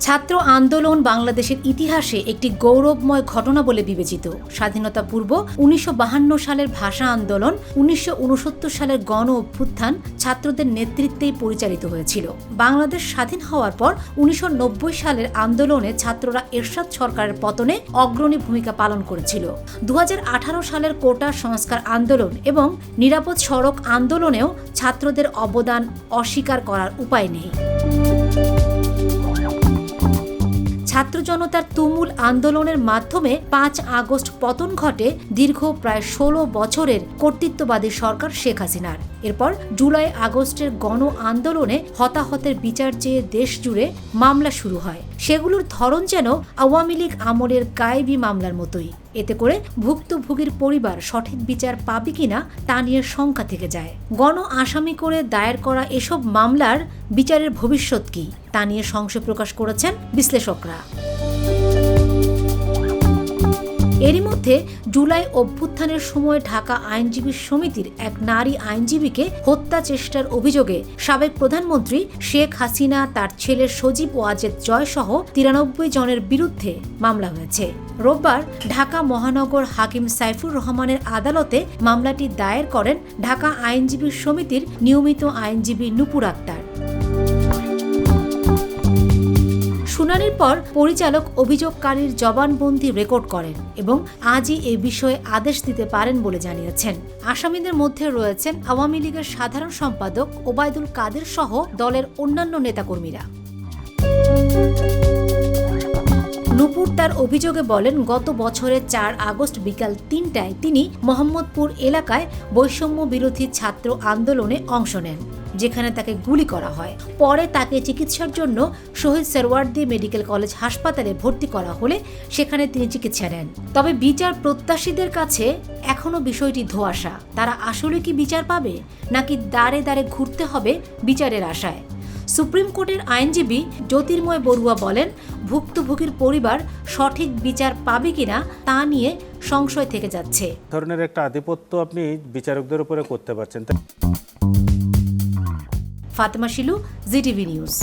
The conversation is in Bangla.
ছাত্র আন্দোলন বাংলাদেশের ইতিহাসে একটি গৌরবময় ঘটনা বলে বিবেচিত। স্বাধীনতা পূর্ব ১৯৫২ সালের ভাষা আন্দোলন, ১৯৬৯ সালের গণ অভ্যুত্থান ছাত্রদের নেতৃত্বেই পরিচালিত হয়েছিল। বাংলাদেশ স্বাধীন হওয়ার পর ১৯৯০ সালের আন্দোলনে ছাত্ররা এরশাদ সরকারের পতনে অগ্রণী ভূমিকা পালন করেছিল। ২০১৮ সালের কোটা সংস্কার আন্দোলন এবং নিরাপদ সড়ক আন্দোলনেও ছাত্রদের অবদান অস্বীকার করার উপায় নেই। ছাত্র জনতার তুমুল আন্দোলনের মাধ্যমে ৫ আগস্ট পতন ঘটে দীর্ঘ প্রায় ১৬ বছরের কর্তৃত্ববাদী সরকার শেখ হাসিনার। এরপর জুলাই আগস্টের গণ আন্দোলনে হতাহতের বিচার চেয়ে দেশ জুড়ে মামলা শুরু হয়। সেগুলোর ধরন যেন আওয়ামী লীগ আমলের গায়েবী মামলার মতোই। এতে করে ভুক্তভোগীর পরিবার সঠিক বিচার পাবে কিনা তা নিয়ে শঙ্কা থেকে যায়। গণ আসামি করে দায়ের করা এসব মামলার বিচারের ভবিষ্যৎ কি তা নিয়ে সংশয় প্রকাশ করেছেন বিশ্লেষকরা। এরই মধ্যে জুলাই অভ্যুত্থানের সময় ঢাকা আইনজীবী সমিতির এক নারী আইনজীবীকে হত্যা চেষ্টার অভিযোগে সাবেক প্রধানমন্ত্রী শেখ হাসিনা, তার ছেলে সজীব ওয়াজেদ জয় সহ ৯৩ জনের বিরুদ্ধে মামলা হয়েছে। রোববার ঢাকা মহানগর হাকিম সাইফুর রহমানের আদালতে মামলাটি দায়ের করেন ঢাকা আইনজীবী সমিতির নিয়মিত আইনজীবী নূপুর আক্তার। শুনানির পর পরিচালক অভিযোগকারীর জবানবন্দি রেকর্ড করেন এবং আজই এই বিষয়ে আদেশ দিতে পারেন বলে জানিয়েছেন। আসামিদের মধ্যে রয়েছেন আওয়ামী লীগের সাধারণ সম্পাদক ওবায়দুল কাদের সহ দলের অন্যান্য নেতাকর্মীরা। নূপুর তার অভিযোগে বলেন, গত বছরের ৪ আগস্ট বিকাল ৩টায় তিনি মোহাম্মদপুর এলাকায় বৈষম্য বিরোধী ছাত্র আন্দোলনে অংশ নেন, যেখানে তাকে গুলি করা হয়। পরে তাকে চিকিৎসার জন্য শহীদ সোহরাওয়ার্দী মেডিকেল কলেজ হাসপাতালে ভর্তি করা হলে সেখানে তিনি চিকিৎসা নেন। তবে বিচার প্রত্যাশীদের কাছে এখনো বিষয়টি ধোঁয়াশা। তারা আসলে কি বিচার পাবে, নাকি দাঁড়ে দাঁড়ে ঘুরতে হবে বিচারের আশায়? সুপ্রিম কোর্টের আইনজীবী জ্যোতির্ময় বড়ুয়া বলেন, ভুক্তভোগীর পরিবার সঠিক বিচার পাবে কিনা তা নিয়ে সংশয় থেকে যাচ্ছে। ধরনের একটা আধিপত্য আপনি বিচারকদের উপরে করতে পারছেন। Fatema Shilu, GTV news.